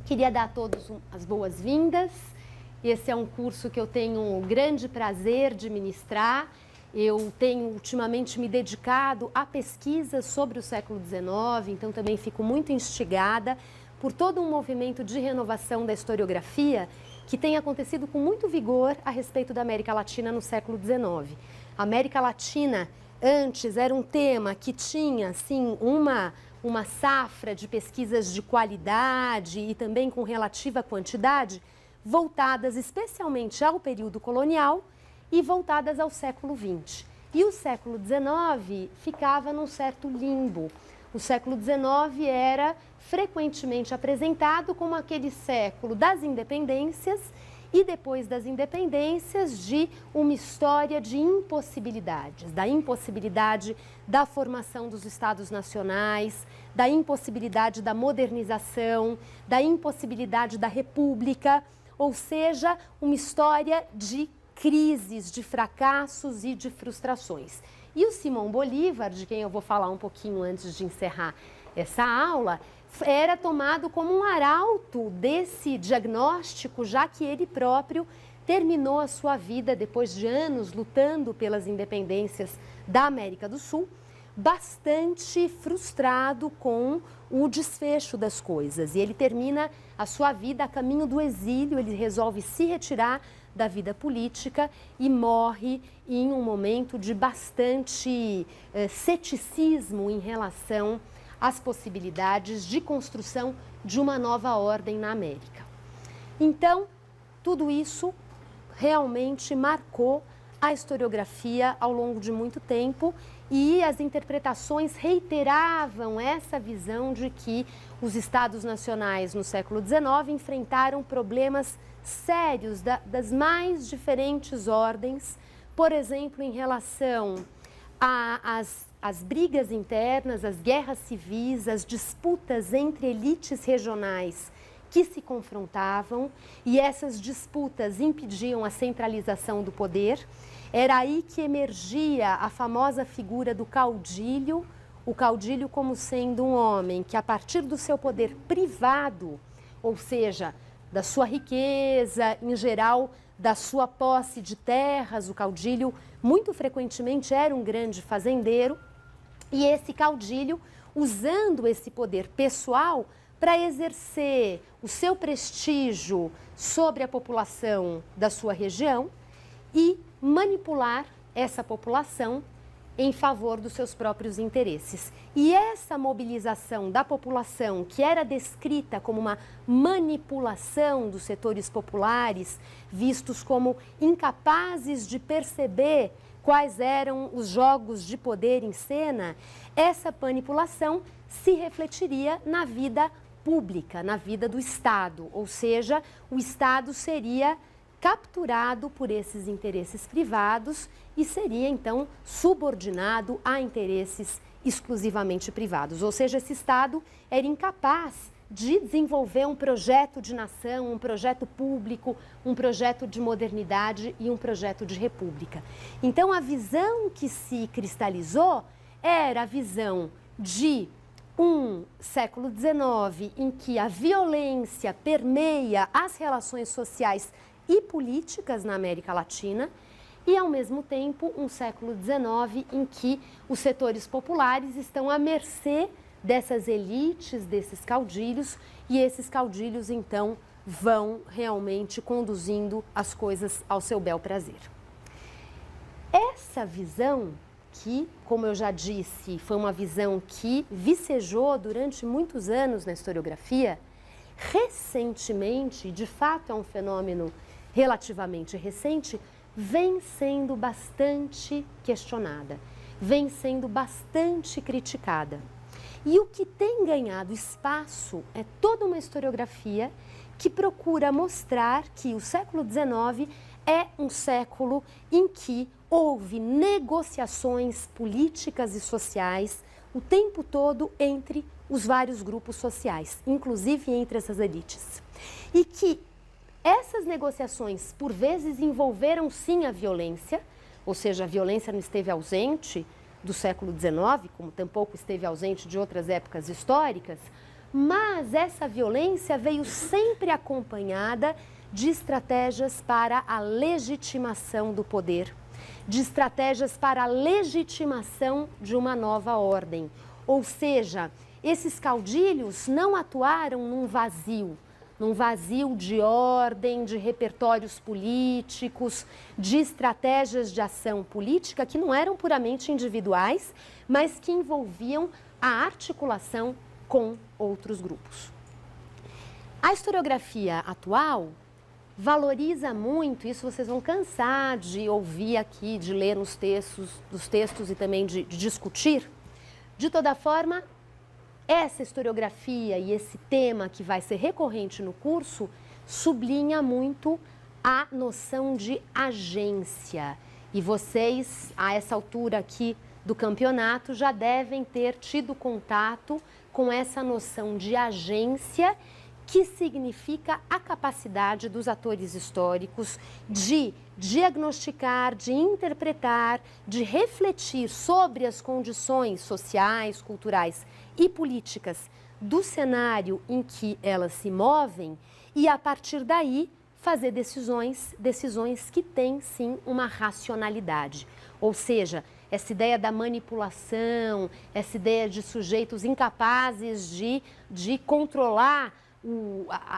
Queria dar a todos as boas-vindas. Esse é um curso que eu tenho o grande prazer de ministrar. Eu tenho ultimamente me dedicado à pesquisa sobre o século XIX, então também fico muito instigada por todo um movimento de renovação da historiografia que tem acontecido com muito vigor a respeito da América Latina no século XIX. A América Latina antes era um tema que tinha, assim, uma safra de pesquisas de qualidade e também com relativa quantidade, voltadas especialmente ao período colonial e voltadas ao século XX. E o século XIX ficava num certo limbo. O século XIX era frequentemente apresentado como aquele século das independências e depois das independências de uma história de impossibilidades, da impossibilidade da formação dos estados nacionais, da impossibilidade da modernização, da impossibilidade da república, ou seja, uma história de crises, de fracassos e de frustrações. E o Simão Bolívar, de quem eu vou falar um pouquinho antes de encerrar essa aula, era tomado como um arauto desse diagnóstico, já que ele próprio terminou a sua vida, depois de anos lutando pelas independências da América do Sul, bastante frustrado com o desfecho das coisas. E ele termina a sua vida a caminho do exílio, ele resolve se retirar da vida política e morre em um momento de bastante ceticismo em relação às possibilidades de construção de uma nova ordem na América. Então, tudo isso realmente marcou a historiografia ao longo de muito tempo e as interpretações reiteravam essa visão de que os estados nacionais no século XIX enfrentaram problemas sérios das mais diferentes ordens, por exemplo, em relação às brigas internas, às guerras civis, às disputas entre elites regionais que se confrontavam, e essas disputas impediam a centralização do poder. Era aí que emergia a famosa figura do caudilho, o caudilho como sendo um homem que, a partir do seu poder privado, ou seja, da sua riqueza, em geral, da sua posse de terras, o caudilho muito frequentemente era um grande fazendeiro, e esse caudilho, usando esse poder pessoal para exercer o seu prestígio sobre a população da sua região e manipular essa população em favor dos seus próprios interesses. E essa mobilização da população, que era descrita como uma manipulação dos setores populares, vistos como incapazes de perceber quais eram os jogos de poder em cena, essa manipulação se refletiria na vida pública, na vida do Estado, ou seja, o Estado seria capturado por esses interesses privados e seria, então, subordinado a interesses exclusivamente privados. Ou seja, esse Estado era incapaz de desenvolver um projeto de nação, um projeto público, um projeto de modernidade e um projeto de república. Então, a visão que se cristalizou era a visão de um século XIX em que a violência permeia as relações sociais e políticas na América Latina e, ao mesmo tempo, um século XIX em que os setores populares estão à mercê dessas elites, desses caudilhos, e esses caudilhos, então, vão realmente conduzindo as coisas ao seu bel prazer. Essa visão que, como eu já disse, foi uma visão que vicejou durante muitos anos na historiografia, recentemente, de fato é um fenômeno relativamente recente, vem sendo bastante questionada, vem sendo bastante criticada. E o que tem ganhado espaço é toda uma historiografia que procura mostrar que o século XIX é um século em que houve negociações políticas e sociais o tempo todo entre os vários grupos sociais, inclusive entre essas elites. E que Essas negociações, por vezes, envolveram sim a violência, ou seja, a violência não esteve ausente do século XIX, como tampouco esteve ausente de outras épocas históricas, mas essa violência veio sempre acompanhada de estratégias para a legitimação do poder, de estratégias para a legitimação de uma nova ordem. Ou seja, esses caudilhos não atuaram num vazio de ordem, de repertórios políticos, de estratégias de ação política que não eram puramente individuais, mas que envolviam a articulação com outros grupos. A historiografia atual valoriza muito, isso vocês vão cansar de ouvir aqui, de ler nos textos e também de discutir. De toda forma, essa historiografia e esse tema que vai ser recorrente no curso sublinha muito a noção de agência. E vocês, a essa altura aqui do campeonato, já devem ter tido contato com essa noção de agência, que significa a capacidade dos atores históricos de diagnosticar, de interpretar, de refletir sobre as condições sociais, culturais e políticas do cenário em que elas se movem e, a partir daí, fazer decisões que têm, sim, uma racionalidade. Ou seja, essa ideia da manipulação, essa ideia de sujeitos incapazes de controlar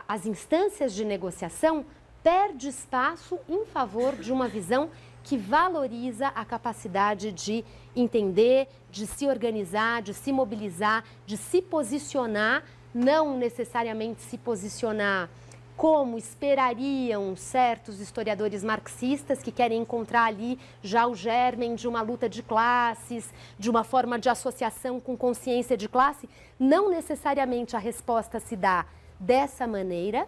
as instâncias de negociação, perde espaço em favor de uma visão que valoriza a capacidade de entender, de se organizar, de se mobilizar, de se posicionar, não necessariamente se posicionar como esperariam certos historiadores marxistas que querem encontrar ali já o germen de uma luta de classes, de uma forma de associação com consciência de classe. Não necessariamente a resposta se dá dessa maneira,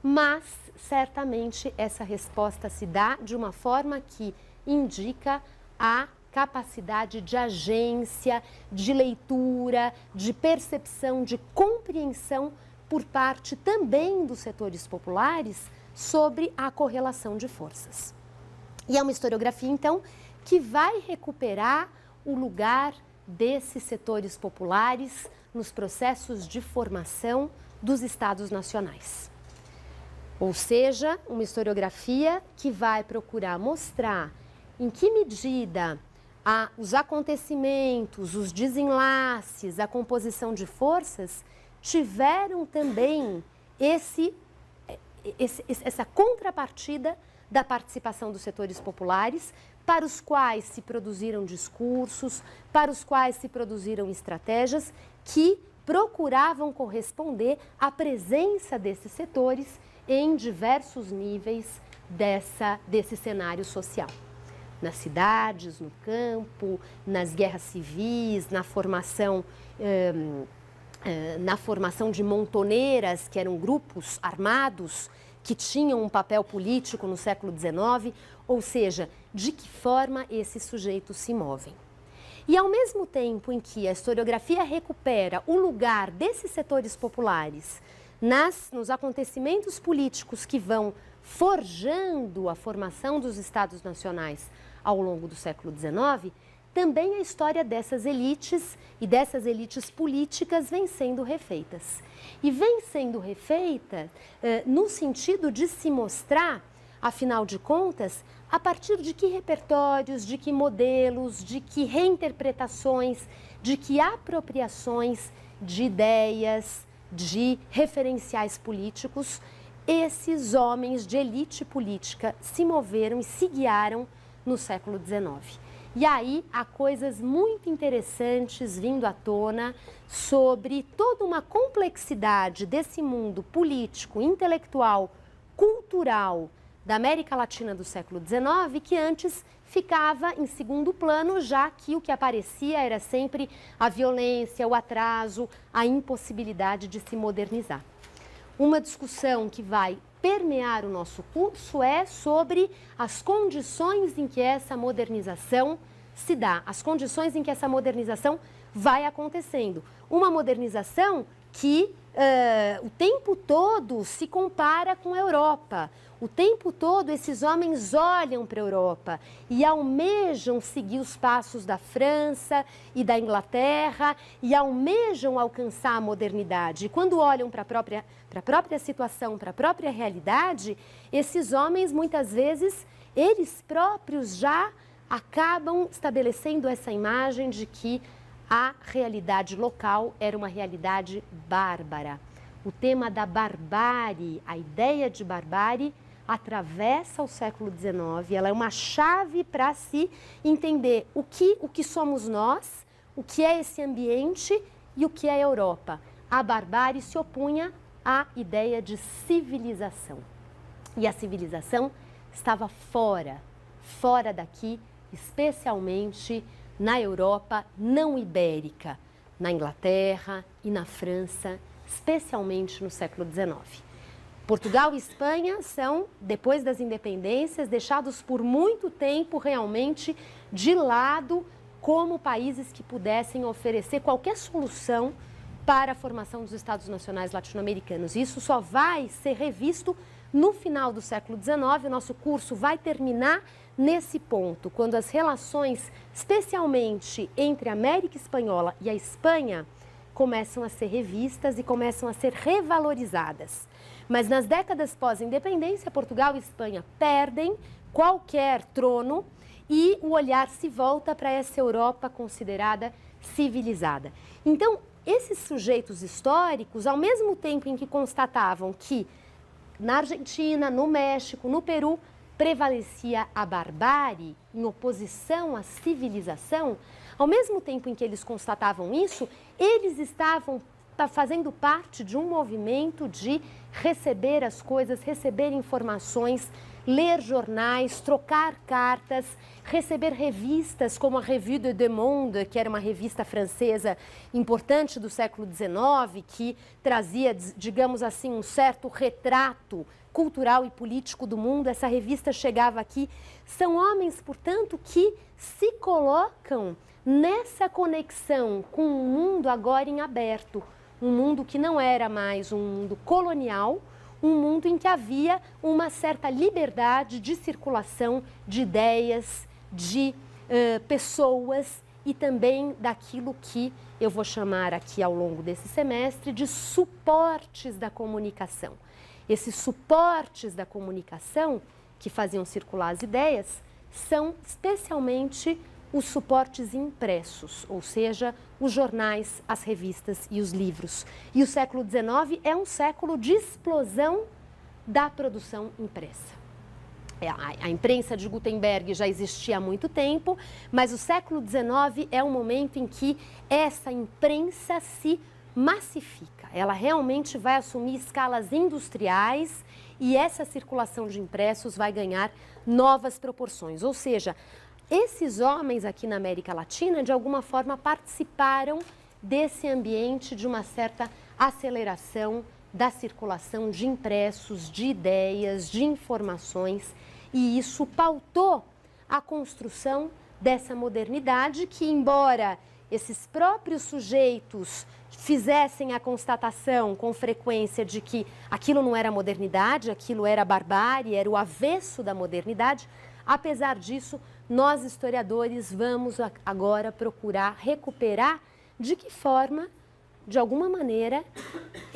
mas certamente essa resposta se dá de uma forma que indica a capacidade de agência, de leitura, de percepção, de compreensão por parte também dos setores populares sobre a correlação de forças. E é uma historiografia, então, que vai recuperar o lugar desses setores populares nos processos de formação dos Estados nacionais. Ou seja, uma historiografia que vai procurar mostrar em que medida os acontecimentos, os desenlaces, a composição de forças tiveram também essa contrapartida da participação dos setores populares, para os quais se produziram discursos, para os quais se produziram estratégias que procuravam corresponder à presença desses setores em diversos níveis desse cenário social. Nas cidades, no campo, nas guerras civis, na formação de montoneiras, que eram grupos armados que tinham um papel político no século XIX, ou seja, de que forma esses sujeitos se movem. E ao mesmo tempo em que a historiografia recupera o lugar desses setores populares nos acontecimentos políticos que vão forjando a formação dos Estados nacionais ao longo do século XIX, também a história dessas elites e dessas elites políticas vem sendo refeitas. E vem sendo refeita no sentido de se mostrar, afinal de contas, a partir de que repertórios, de que modelos, de que reinterpretações, de que apropriações de ideias, de referenciais políticos, esses homens de elite política se moveram e se guiaram no século XIX. E aí há coisas muito interessantes vindo à tona sobre toda uma complexidade desse mundo político, intelectual, cultural da América Latina do século XIX, que antes ficava em segundo plano, já que o que aparecia era sempre a violência, o atraso, a impossibilidade de se modernizar. Uma discussão que vai permear o nosso curso é sobre as condições em que essa modernização se dá, as condições em que essa modernização vai acontecendo. Uma modernização que o tempo todo se compara com a Europa. O tempo todo esses homens olham para a Europa e almejam seguir os passos da França e da Inglaterra e almejam alcançar a modernidade. E quando olham para a própria situação, para a própria realidade, esses homens muitas vezes, eles próprios já acabam estabelecendo essa imagem de que a realidade local era uma realidade bárbara. O tema da barbárie, a ideia de barbárie, atravessa o século XIX, ela é uma chave para se entender o que somos nós, o que é esse ambiente e o que é a Europa. A barbárie se opunha à ideia de civilização. E a civilização estava fora daqui, especialmente na Europa não ibérica, na Inglaterra e na França, especialmente no século XIX. Portugal e Espanha são, depois das independências, deixados por muito tempo realmente de lado como países que pudessem oferecer qualquer solução para a formação dos Estados Nacionais latino-americanos. Isso só vai ser revisto no final do século XIX. O nosso curso vai terminar nesse ponto, quando as relações, especialmente entre a América Espanhola e a Espanha, começam a ser revistas e começam a ser revalorizadas. Mas nas décadas pós-independência, Portugal e Espanha perdem qualquer trono e o olhar se volta para essa Europa considerada civilizada. Então, esses sujeitos históricos, ao mesmo tempo em que constatavam que na Argentina, no México, no Peru, prevalecia a barbárie em oposição à civilização, ao mesmo tempo em que eles constatavam isso, eles estavam fazendo parte de um movimento de receber as coisas, receber informações, ler jornais, trocar cartas, receber revistas como a Revue de Deux Mondes, que era uma revista francesa importante do século XIX, que trazia, digamos assim, um certo retrato cultural e político do mundo. Essa revista chegava aqui. São homens, portanto, que se colocam nessa conexão com um mundo agora em aberto, um mundo que não era mais um mundo colonial, um mundo em que havia uma certa liberdade de circulação de ideias, de pessoas e também daquilo que eu vou chamar aqui ao longo desse semestre de suportes da comunicação. Esses suportes da comunicação que faziam circular as ideias são especialmente os suportes impressos, ou seja, os jornais, as revistas e os livros. E o século XIX é um século de explosão da produção impressa. A imprensa de Gutenberg já existia há muito tempo, mas o século XIX é um momento em que essa imprensa se massifica. Ela realmente vai assumir escalas industriais e essa circulação de impressos vai ganhar novas proporções, ou seja, esses homens aqui na América Latina, de alguma forma, participaram desse ambiente de uma certa aceleração da circulação de impressos, de ideias, de informações, e isso pautou a construção dessa modernidade que, embora esses próprios sujeitos fizessem a constatação com frequência de que aquilo não era modernidade, aquilo era barbárie, era o avesso da modernidade, apesar disso, nós historiadores vamos agora procurar recuperar de que forma, de alguma maneira,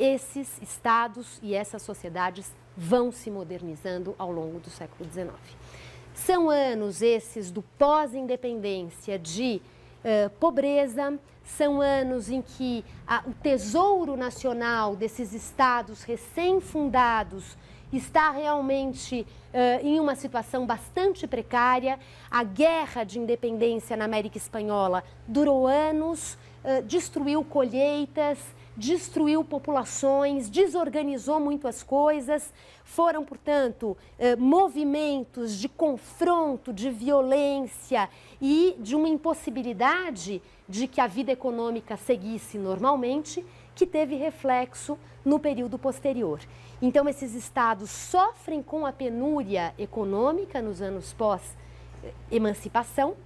esses estados e essas sociedades vão se modernizando ao longo do século XIX. São anos esses do pós-independência de pobreza, são anos em que o tesouro nacional desses estados recém-fundados está realmente em uma situação bastante precária. A guerra de independência na América Espanhola durou anos, destruiu colheitas, destruiu populações, desorganizou muito as coisas. Foram, portanto, movimentos de confronto, de violência e de uma impossibilidade de que a vida econômica seguisse normalmente, que teve reflexo no período posterior. Então, esses estados sofrem com a penúria econômica nos anos pós-emancipação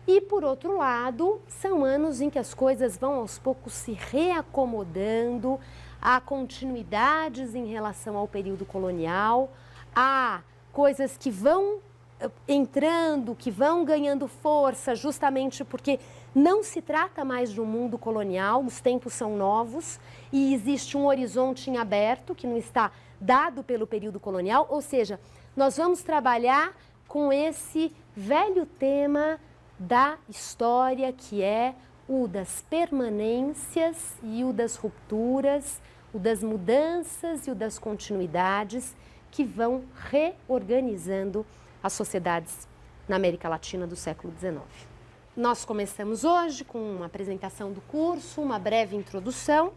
e, por outro lado, são anos em que as coisas vão aos poucos se reacomodando, há continuidades em relação ao período colonial, há coisas que vão entrando, que vão ganhando força, justamente porque não se trata mais de um mundo colonial, os tempos são novos e existe um horizonte em aberto que não está dado pelo período colonial, ou seja, nós vamos trabalhar com esse velho tema da história, que é o das permanências e o das rupturas, o das mudanças e o das continuidades que vão reorganizando as sociedades na América Latina do século XIX. Nós começamos hoje com uma apresentação do curso, uma breve introdução,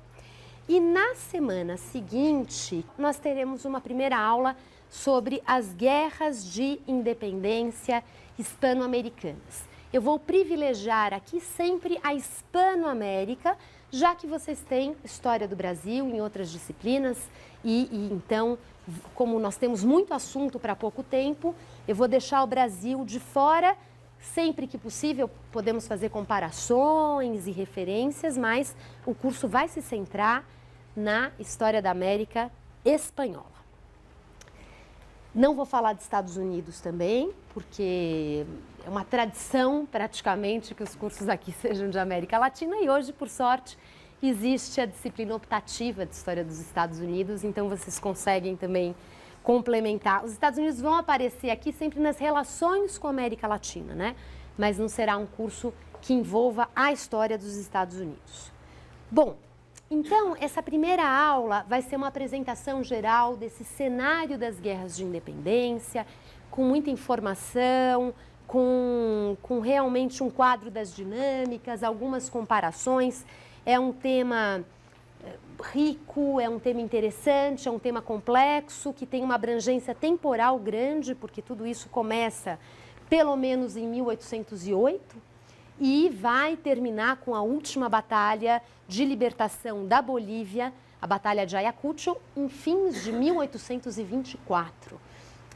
e na semana seguinte nós teremos uma primeira aula sobre as guerras de independência hispano-americanas. Eu vou privilegiar aqui sempre a Hispano-América, já que vocês têm história do Brasil em outras disciplinas e então, como nós temos muito assunto para pouco tempo, eu vou deixar o Brasil de fora. Sempre que possível, podemos fazer comparações e referências, mas o curso vai se centrar na história da América espanhola. Não vou falar dos Estados Unidos também, porque é uma tradição praticamente que os cursos aqui sejam de América Latina e hoje, por sorte, existe a disciplina optativa de História dos Estados Unidos, então vocês conseguem também complementar. Os Estados Unidos vão aparecer aqui sempre nas relações com a América Latina, né? Mas não será um curso que envolva a história dos Estados Unidos. Bom, então essa primeira aula vai ser uma apresentação geral desse cenário das guerras de independência, com muita informação, com realmente um quadro das dinâmicas, algumas comparações. É um tema rico, é um tema interessante, é um tema complexo, que tem uma abrangência temporal grande, porque tudo isso começa pelo menos em 1808 e vai terminar com a última batalha de libertação da Bolívia, a Batalha de Ayacucho, em fins de 1824.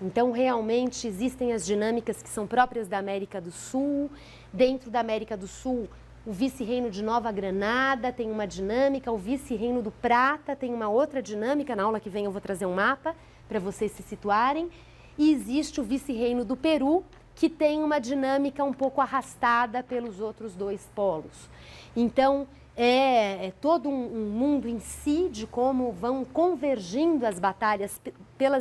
Então, realmente, existem as dinâmicas que são próprias da América do Sul. Dentro da América do Sul, o vice-reino de Nova Granada tem uma dinâmica, o vice-reino do Prata tem uma outra dinâmica. Na aula que vem eu vou trazer um mapa para vocês se situarem. E existe o vice-reino do Peru, que tem uma dinâmica um pouco arrastada pelos outros dois polos. Então, é todo um mundo em si de como vão convergindo as batalhas pela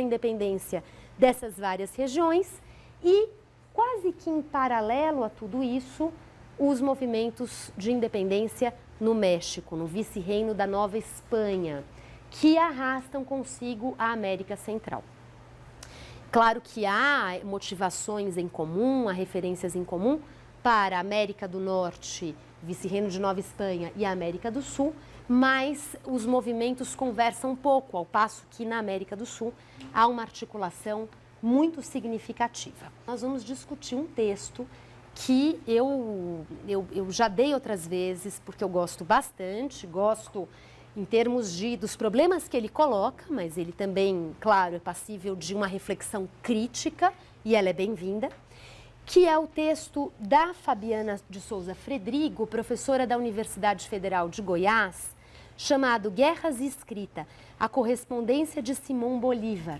independência dessas várias regiões e, quase que em paralelo a tudo isso, os movimentos de independência no México, no vice-reino da Nova Espanha, que arrastam consigo a América Central. Claro que há motivações em comum, há referências em comum para a América do Norte, vice-reino de Nova Espanha, e a América do Sul, mas os movimentos conversam um pouco, ao passo que na América do Sul há uma articulação muito significativa. Nós vamos discutir um texto que eu já dei outras vezes, porque eu gosto bastante, gosto em termos dos problemas que ele coloca, mas ele também, claro, é passível de uma reflexão crítica, e ela é bem-vinda, que é o texto da Fabiana de Souza Fredrigo, professora da Universidade Federal de Goiás, chamado Guerras e Escrita, a correspondência de Simão Bolívar.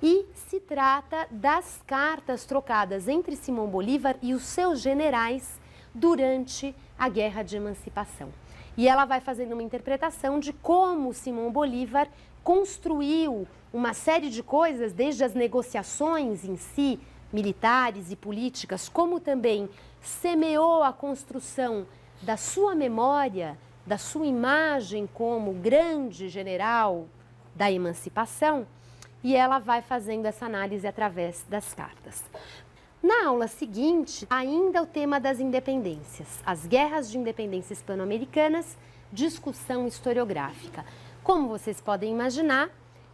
E se trata das cartas trocadas entre Simão Bolívar e os seus generais durante a Guerra de Emancipação. E ela vai fazendo uma interpretação de como Simão Bolívar construiu uma série de coisas, desde as negociações em si, militares e políticas, como também semeou a construção da sua memória, da sua imagem como grande general da emancipação, e ela vai fazendo essa análise através das cartas. Na aula seguinte, ainda o tema das independências, as guerras de independência hispano-americanas, discussão historiográfica. Como vocês podem imaginar,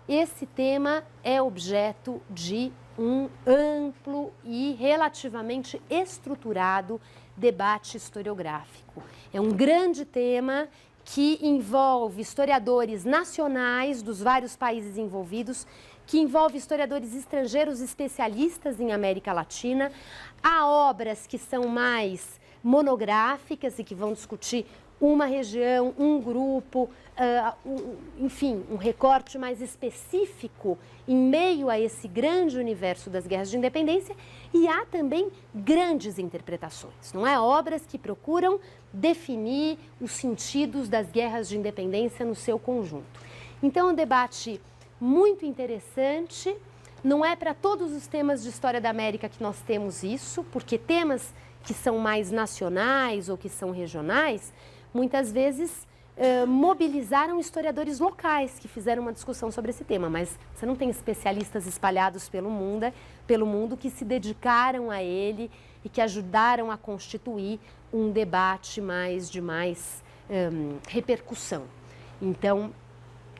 esse tema é objeto de um amplo e relativamente estruturado debate historiográfico. É um grande tema que envolve historiadores nacionais dos vários países envolvidos, que envolve historiadores estrangeiros especialistas em América Latina. Há obras que são mais monográficas e que vão discutir uma região, um grupo, enfim, um recorte mais específico em meio a esse grande universo das guerras de independência, e há também grandes interpretações, não é? Obras que procuram definir os sentidos das guerras de independência no seu conjunto. Então, é um debate muito interessante. Não é para todos os temas de história da América que nós temos isso, porque temas que são mais nacionais ou que são regionais, muitas vezes mobilizaram historiadores locais que fizeram uma discussão sobre esse tema, mas você não tem especialistas espalhados pelo mundo que se dedicaram a ele e que ajudaram a constituir um debate de mais repercussão. Então,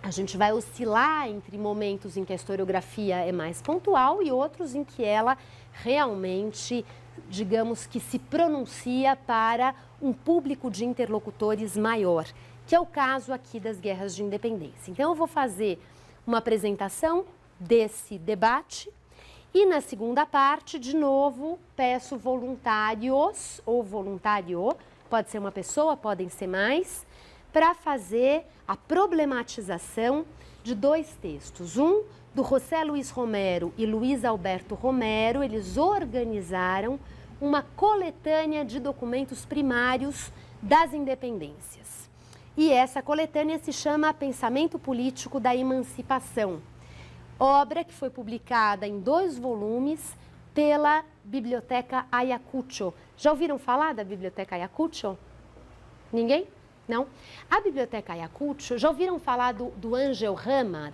a gente vai oscilar entre momentos em que a historiografia é mais pontual e outros em que ela realmente, digamos que se pronuncia para um público de interlocutores maior, que é o caso aqui das guerras de independência. Então, eu vou fazer uma apresentação desse debate e na segunda parte, de novo, peço voluntários ou voluntário, pode ser uma pessoa, podem ser mais, para fazer a problematização de dois textos. Um do José Luiz Romero e Luiz Alberto Romero, eles organizaram uma coletânea de documentos primários das independências. E essa coletânea se chama Pensamento Político da Emancipação, obra que foi publicada em 2 volumes pela Biblioteca Ayacucho. Já ouviram falar da Biblioteca Ayacucho? Ninguém? Não? A Biblioteca Ayacucho, já ouviram falar do Ángel Rama,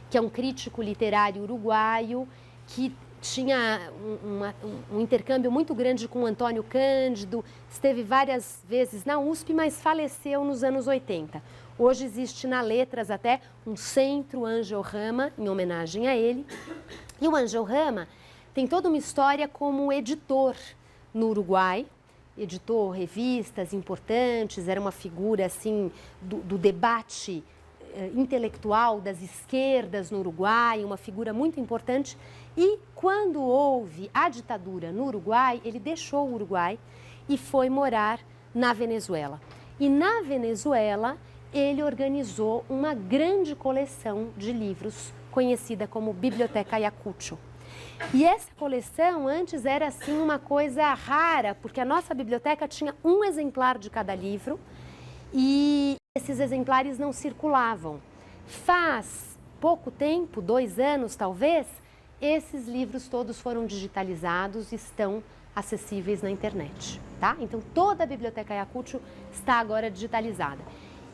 que é um crítico literário uruguaio que tinha um intercâmbio muito grande com Antônio Cândido, esteve várias vezes na USP, mas faleceu nos anos 80. Hoje existe na Letras até um centro Ángel Rama, em homenagem a ele. E o Ángel Rama tem toda uma história como editor no Uruguai, editou revistas importantes, era uma figura assim do debate intelectual das esquerdas no Uruguai, uma figura muito importante. E quando houve a ditadura no Uruguai, ele deixou o Uruguai e foi morar na Venezuela. E na Venezuela ele organizou uma grande coleção de livros conhecida como Biblioteca Ayacucho. E essa coleção antes era assim uma coisa rara, porque a nossa biblioteca tinha um exemplar de cada livro e esses exemplares não circulavam. Faz pouco tempo, 2 anos talvez, esses livros todos foram digitalizados e estão acessíveis na internet, tá? Então toda a Biblioteca Ayacucho está agora digitalizada.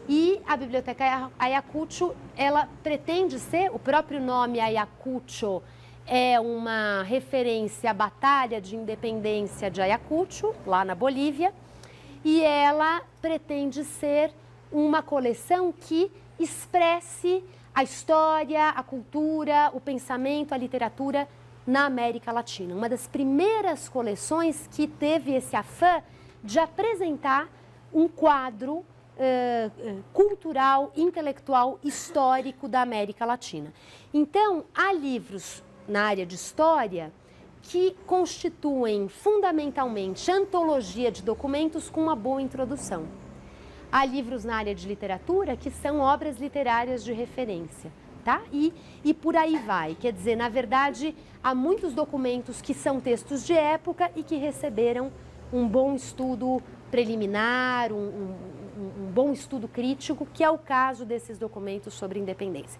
E a Biblioteca Ayacucho, ela pretende ser, o próprio nome Ayacucho é uma referência à Batalha de Independência de Ayacucho, lá na Bolívia, e ela pretende ser uma coleção que expresse a história, a cultura, o pensamento, a literatura na América Latina. Uma das primeiras coleções que teve esse afã de apresentar um quadro cultural, intelectual, histórico da América Latina. Então, há livros na área de história que constituem fundamentalmente antologia de documentos com uma boa introdução. Há livros na área de literatura que são obras literárias de referência, tá? E por aí vai. Quer dizer, na verdade, há muitos documentos que são textos de época e que receberam um bom estudo preliminar, um bom estudo crítico, que é o caso desses documentos sobre independência.